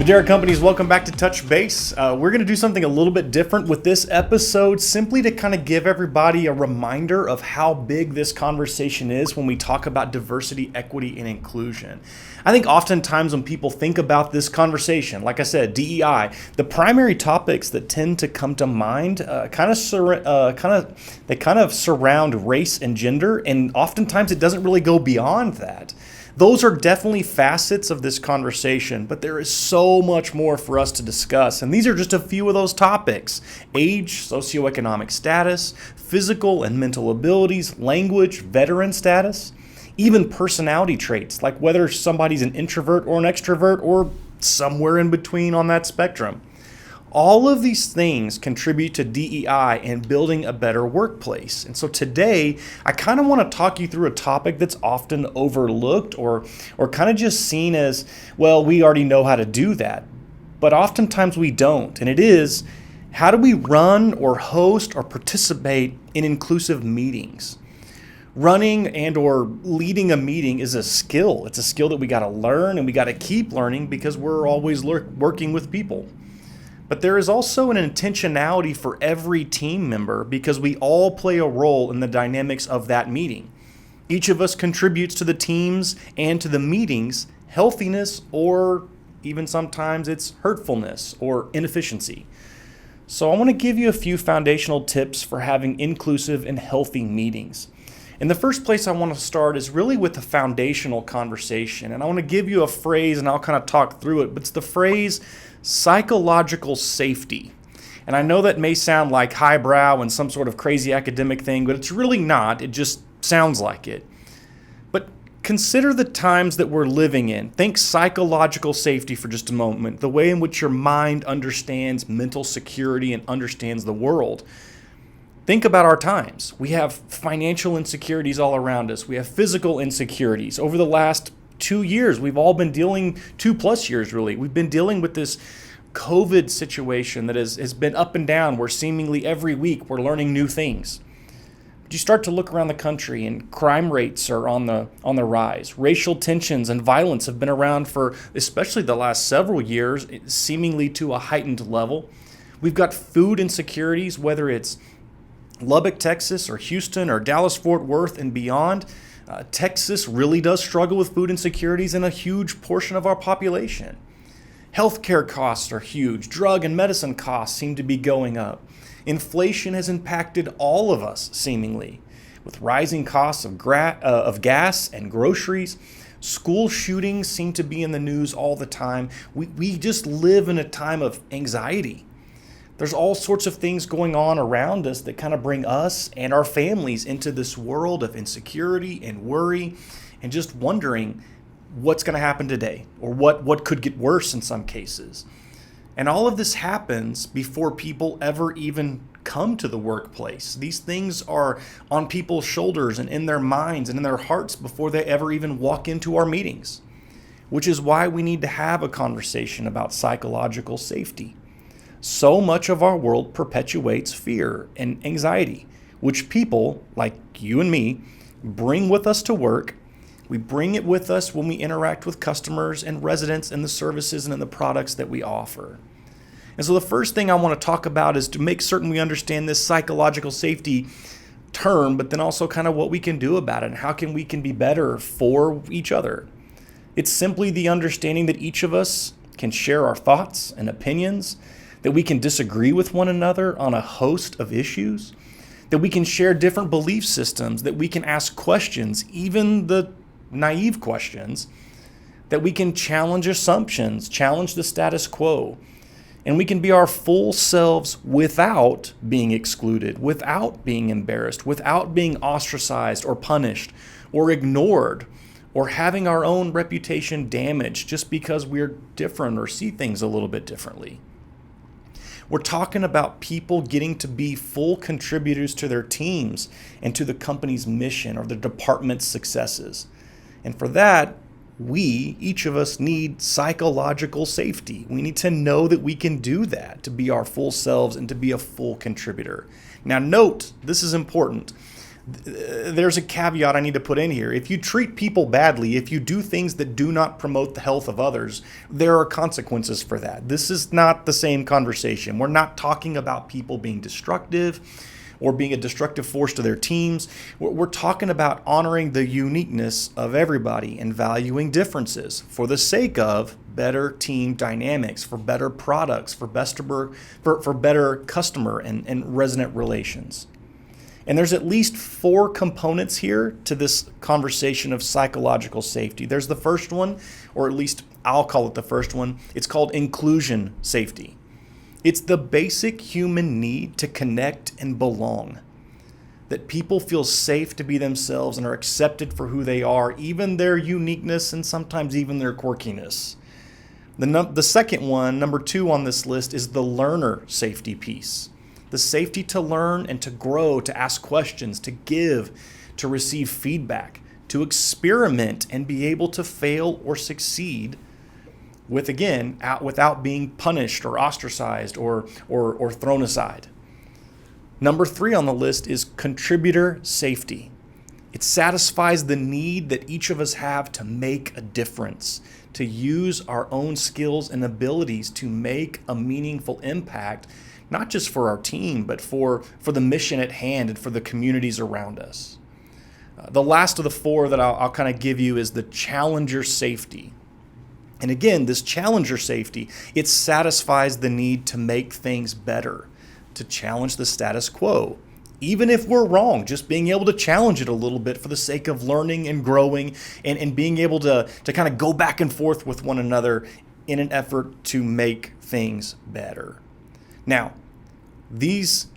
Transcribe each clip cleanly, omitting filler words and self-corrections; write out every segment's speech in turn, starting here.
Derek Companies, welcome back to Touch Base. We're going to do something a little bit different with this episode, simply to kind of give everybody a reminder of how big this conversation is when we talk about diversity, equity, and inclusion. I think oftentimes when people think about this conversation, like I said, DEI, the primary topics that tend to come to mind kind of surround race and gender, and oftentimes it doesn't really go beyond that. Those are definitely facets of this conversation, but there is so much more for us to discuss. And these are just a few of those topics: age, socioeconomic status, physical and mental abilities, language, veteran status, even personality traits, like whether somebody's an introvert or an extrovert or somewhere in between on that spectrum. All of these things contribute to DEI and building a better workplace. And so today, I kind of want to talk you through a topic that's often overlooked or kind of just seen as, well, we already know how to do that. But oftentimes we don't. And it is, how do we run or host or participate in inclusive meetings? Running and or leading a meeting is a skill. It's a skill that we got to learn and we got to keep learning because we're always working with people. But there is also an intentionality for every team member because we all play a role in the dynamics of that meeting. Each of us contributes to the teams and to the meeting's healthiness, or even sometimes it's hurtfulness or inefficiency. So I want to give you a few foundational tips for having inclusive and healthy meetings. In the first place I want to start is really with the foundational conversation. And I want to give you a phrase and I'll kind of talk through it, but it's the phrase psychological safety. And I know that may sound like highbrow and some sort of crazy academic thing, but it's really not. It just sounds like it. But consider the times that we're living in. Think psychological safety for just a moment, the way in which your mind understands mental security and understands the world. Think about our times. We have financial insecurities all around us. We have physical insecurities. Over the last 2 years, we've all been dealing, 2+ years really, we've been dealing with this COVID situation that has been up and down, where seemingly every week we're learning new things. But you start to look around the country and crime rates are on the rise. Racial tensions and violence have been around for especially the last several years, seemingly to a heightened level. We've got food insecurities, whether it's Lubbock, Texas, or Houston, or Dallas, Fort Worth, and beyond. Texas really does struggle with food insecurities in a huge portion of our population. Healthcare costs are huge. Drug and medicine costs seem to be going up. Inflation has impacted all of us, seemingly, with rising costs of gas and groceries. School shootings seem to be in the news all the time. We just live in a time of anxiety. There's all sorts of things going on around us that kind of bring us and our families into this world of insecurity and worry and just wondering what's going to happen today, or what could get worse in some cases. And all of this happens before people ever even come to the workplace. These things are on people's shoulders and in their minds and in their hearts before they ever even walk into our meetings, which is why we need to have a conversation about psychological safety. So much of our world perpetuates fear and anxiety, which people like you and me bring with us to work. We bring it with us when we interact with customers and residents and the services and in the products that we offer. And so the first thing I want to talk about is to make certain we understand this psychological safety term, but then also kind of what we can do about it and how we can be better for each other. It's simply the understanding that each of us can share our thoughts and opinions, that we can disagree with one another on a host of issues, that we can share different belief systems, that we can ask questions, even the naive questions, that we can challenge assumptions, challenge the status quo, and we can be our full selves without being excluded, without being embarrassed, without being ostracized or punished or ignored, or having our own reputation damaged just because we're different or see things a little bit differently. We're talking about people getting to be full contributors to their teams and to the company's mission or the department's successes. And for that, each of us need psychological safety. We need to know that we can do that, to be our full selves and to be a full contributor. Now note, this is important. there's a caveat I need to put in here. If you treat people badly, if you do things that do not promote the health of others, there are consequences for that. This is not the same conversation. We're not talking about people being destructive or being a destructive force to their teams. We're talking about honoring the uniqueness of everybody and valuing differences for the sake of better team dynamics, for better products, for better customer and resident relations. And there's at least 4 components here to this conversation of psychological safety. There's the first one, or at least I'll call it the first one. It's called inclusion safety. It's the basic human need to connect and belong. That people feel safe to be themselves and are accepted for who they are, even their uniqueness and sometimes even their quirkiness. The second one, number 2 on this list, is the learner safety piece. The safety to learn and to grow, to ask questions, to give, to receive feedback, to experiment and be able to fail or succeed without being punished or ostracized or thrown aside. Number 3 on the list is contributor safety. It satisfies the need that each of us have to make a difference, to use our own skills and abilities to make a meaningful impact, not just for our team, but for the mission at hand and for the communities around us. The last of the 4 that I'll kind of give you is the challenger safety. And again, this challenger safety, it satisfies the need to make things better, to challenge the status quo. Even if we're wrong, just being able to challenge it a little bit for the sake of learning and growing and being able to kind of go back and forth with one another in an effort to make things better. Now, these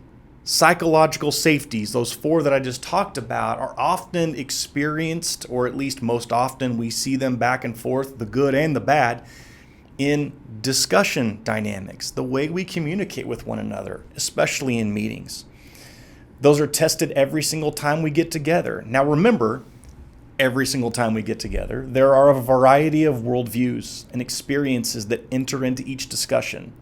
psychological safeties, those 4 that I just talked about, are often experienced, or at least most often we see them back and forth, the good and the bad, in discussion dynamics, the way we communicate with one another, especially in meetings. Those are tested every single time we get together. Now remember, every single time we get together, there are a variety of worldviews and experiences that enter into each discussion.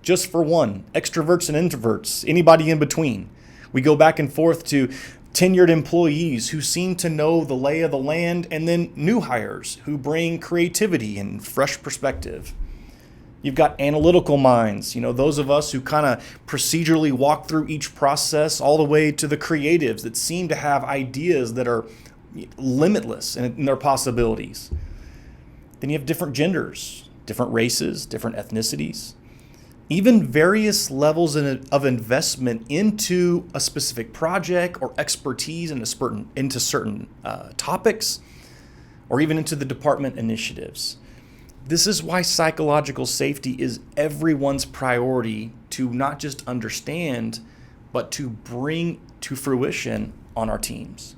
Just for one, extroverts and introverts, anybody in between. We go back and forth to tenured employees who seem to know the lay of the land, and then new hires who bring creativity and fresh perspective. You've got analytical minds, those of us who kind of procedurally walk through each process, all the way to the creatives that seem to have ideas that are limitless in their possibilities. Then you have different genders, different races, different ethnicities. Even various levels of investment into a specific project or expertise into certain topics, or even into the department initiatives. This is why psychological safety is everyone's priority to not just understand, but to bring to fruition on our teams.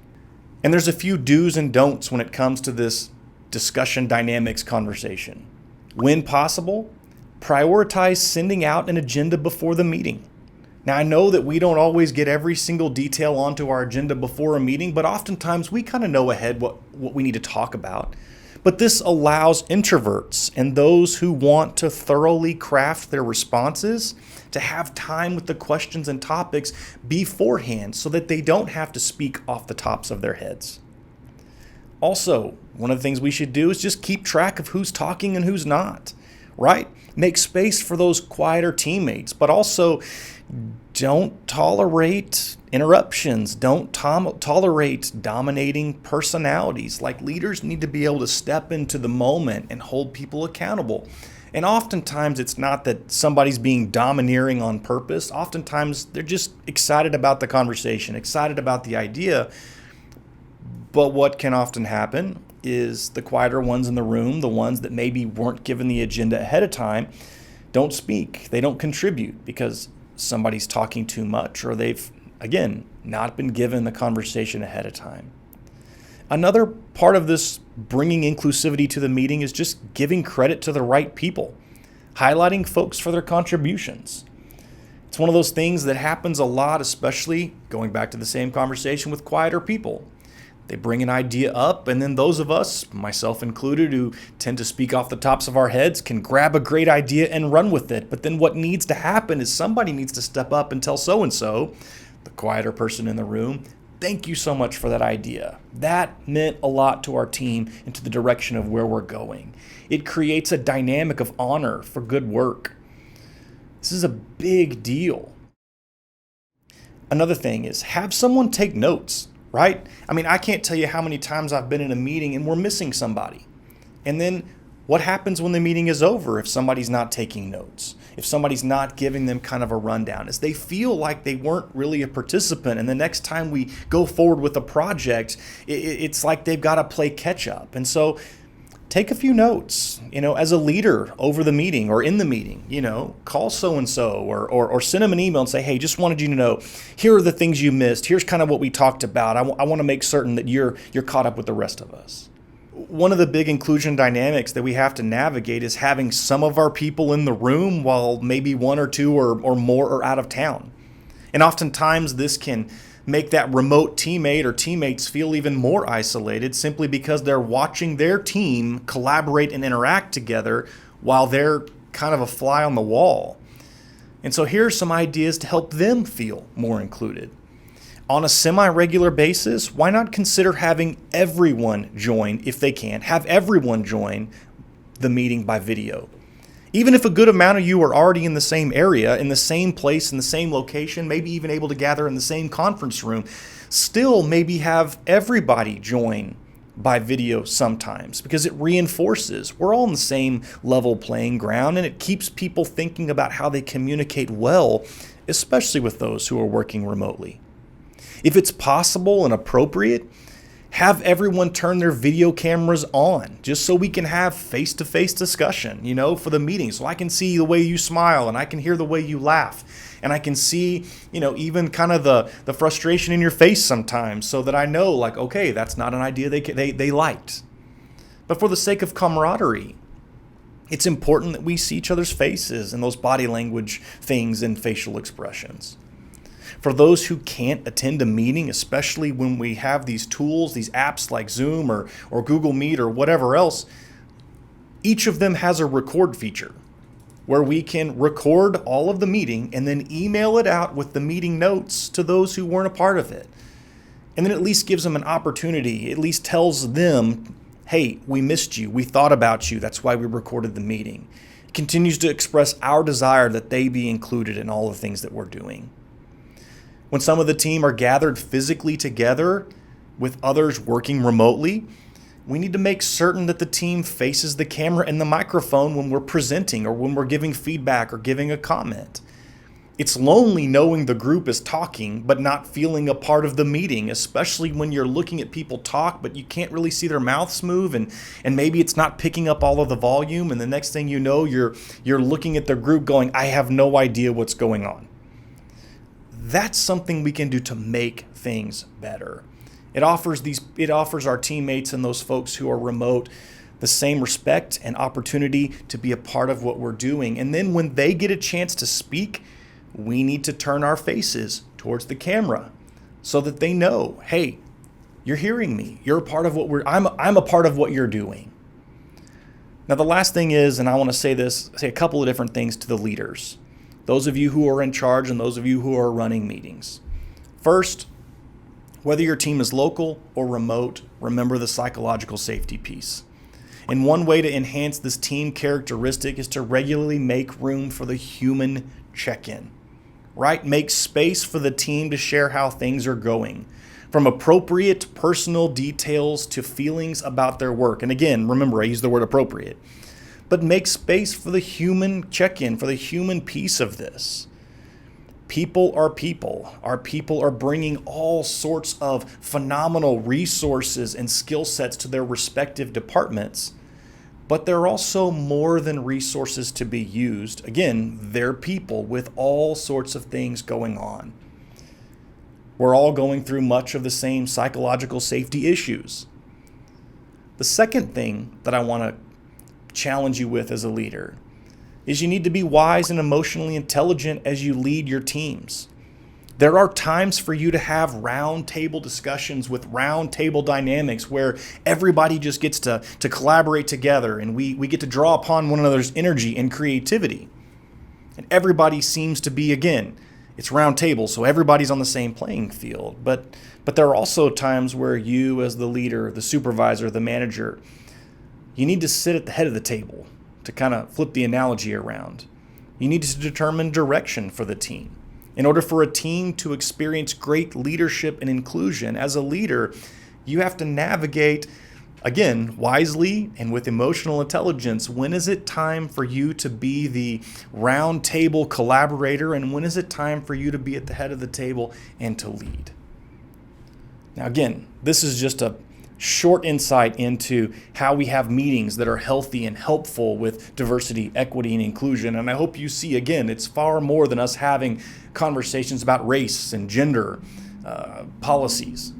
And there's a few do's and don'ts when it comes to this discussion dynamics conversation. When possible, prioritize sending out an agenda before the meeting. Now, I know that we don't always get every single detail onto our agenda before a meeting, but oftentimes we kind of know ahead what we need to talk about. But this allows introverts and those who want to thoroughly craft their responses to have time with the questions and topics beforehand so that they don't have to speak off the tops of their heads. Also, one of the things we should do is just keep track of who's talking and who's not, right? Make space for those quieter teammates, but also don't tolerate interruptions. Don't tolerate dominating personalities. Like, leaders need to be able to step into the moment and hold people accountable. And oftentimes it's not that somebody's being domineering on purpose. Oftentimes they're just excited about the conversation, excited about the idea. But what can often happen is the quieter ones in the room, the ones that maybe weren't given the agenda ahead of time, don't speak. They don't contribute because somebody's talking too much, or they've, again, not been given the conversation ahead of time. Another part of this bringing inclusivity to the meeting is just giving credit to the right people, highlighting folks for their contributions. It's one of those things that happens a lot, especially going back to the same conversation with quieter people. They bring an idea up, and then those of us, myself included, who tend to speak off the tops of our heads, can grab a great idea and run with it. But then what needs to happen is somebody needs to step up and tell so-and-so, the quieter person in the room, Thank you so much for that idea. That meant a lot to our team and to the direction of where we're going. It creates a dynamic of honor for good work. This is a big deal. Another thing is have someone take notes, right? I mean, I can't tell you how many times I've been in a meeting and we're missing somebody. And then what happens when the meeting is over if somebody's not taking notes? If somebody's not giving them kind of a rundown, is they feel like they weren't really a participant, and the next time we go forward with a project, it's like they've got to play catch up. And so take a few notes, as a leader over the meeting or in the meeting, call so-and-so or send them an email and say, hey, just wanted you to know, here are the things you missed. Here's kind of what we talked about. I want to make certain that you're caught up with the rest of us. One of the big inclusion dynamics that we have to navigate is having some of our people in the room while maybe one or two or more are out of town. And oftentimes this can make that remote teammate or teammates feel even more isolated simply because they're watching their team collaborate and interact together while they're kind of a fly on the wall. And so here are some ideas to help them feel more included. On a semi-regular basis, why not consider having everyone join if they can? Have everyone join the meeting by video. Even if a good amount of you are already in the same area, in the same place, in the same location, maybe even able to gather in the same conference room, still maybe have everybody join by video sometimes because it reinforces we're all on the same level playing ground, and it keeps people thinking about how they communicate well, especially with those who are working remotely. If it's possible and appropriate, have everyone turn their video cameras on just so we can have face-to-face discussion, for the meeting. So I can see the way you smile and I can hear the way you laugh. And I can see, even kind of the frustration in your face sometimes so that I know like, okay, that's not an idea they liked. But for the sake of camaraderie, it's important that we see each other's faces and those body language things and facial expressions. For those who can't attend a meeting, especially when we have these tools, these apps like Zoom or Google Meet or whatever else, each of them has a record feature where we can record all of the meeting and then email it out with the meeting notes to those who weren't a part of it. And then at least gives them an opportunity, at least tells them, hey, we missed you, we thought about you, that's why we recorded the meeting. It continues to express our desire that they be included in all the things that we're doing. When some of the team are gathered physically together with others working remotely, we need to make certain that the team faces the camera and the microphone when we're presenting or when we're giving feedback or giving a comment. It's lonely knowing the group is talking but not feeling a part of the meeting, especially when you're looking at people talk but you can't really see their mouths move and maybe it's not picking up all of the volume, and the next thing you know you're looking at the group going, I have no idea what's going on. That's something we can do to make things better. It offers our teammates and those folks who are remote the same respect and opportunity to be a part of what we're doing. And then when they get a chance to speak, we need to turn our faces towards the camera so that they know, hey, you're hearing me. You're a part of what I'm a part of what you're doing. Now the last thing is, and I want to say a couple of different things to the leaders. Those of you who are in charge and those of you who are running meetings. First, whether your team is local or remote, remember the psychological safety piece. And one way to enhance this team characteristic is to regularly make room for the human check-in, right? Make space for the team to share how things are going, from appropriate personal details to feelings about their work. And again, remember, I use the word appropriate. But make space for the human check-in, for the human piece of this. People are people. Our people are bringing all sorts of phenomenal resources and skill sets to their respective departments, but they're also more than resources to be used. Again, they're people with all sorts of things going on. We're all going through much of the same psychological safety issues. The second thing that I want to challenge you with as a leader is you need to be wise and emotionally intelligent as you lead your teams. There are times for you to have round table discussions with round table dynamics where everybody just gets to collaborate together and we get to draw upon one another's energy and creativity. And everybody seems to be, again, it's round table, so everybody's on the same playing field. But there are also times where you, as the leader, the supervisor, the manager, you need to sit at the head of the table, to kind of flip the analogy around. You need to determine direction for the team. In order for a team to experience great leadership and inclusion, as a leader, you have to navigate, again, wisely and with emotional intelligence. When is it time for you to be the round table collaborator, and when is it time for you to be at the head of the table and to lead? Now, again, this is just a short insight into how we have meetings that are healthy and helpful with diversity, equity, and inclusion. And I hope you see, again, it's far more than us having conversations about race and gender policies.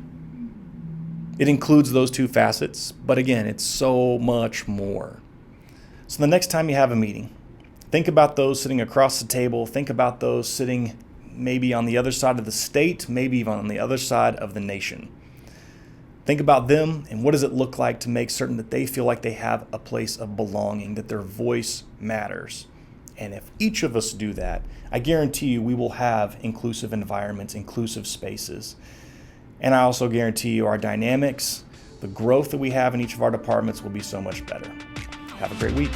It includes those two facets, but again, it's so much more. So the next time you have a meeting, think about those sitting across the table. Think about those sitting maybe on the other side of the state, maybe even on the other side of the nation. Think about them and what does it look like to make certain that they feel like they have a place of belonging, that their voice matters. And if each of us do that, I guarantee you we will have inclusive environments, inclusive spaces. And I also guarantee you our dynamics, the growth that we have in each of our departments will be so much better. Have a great week.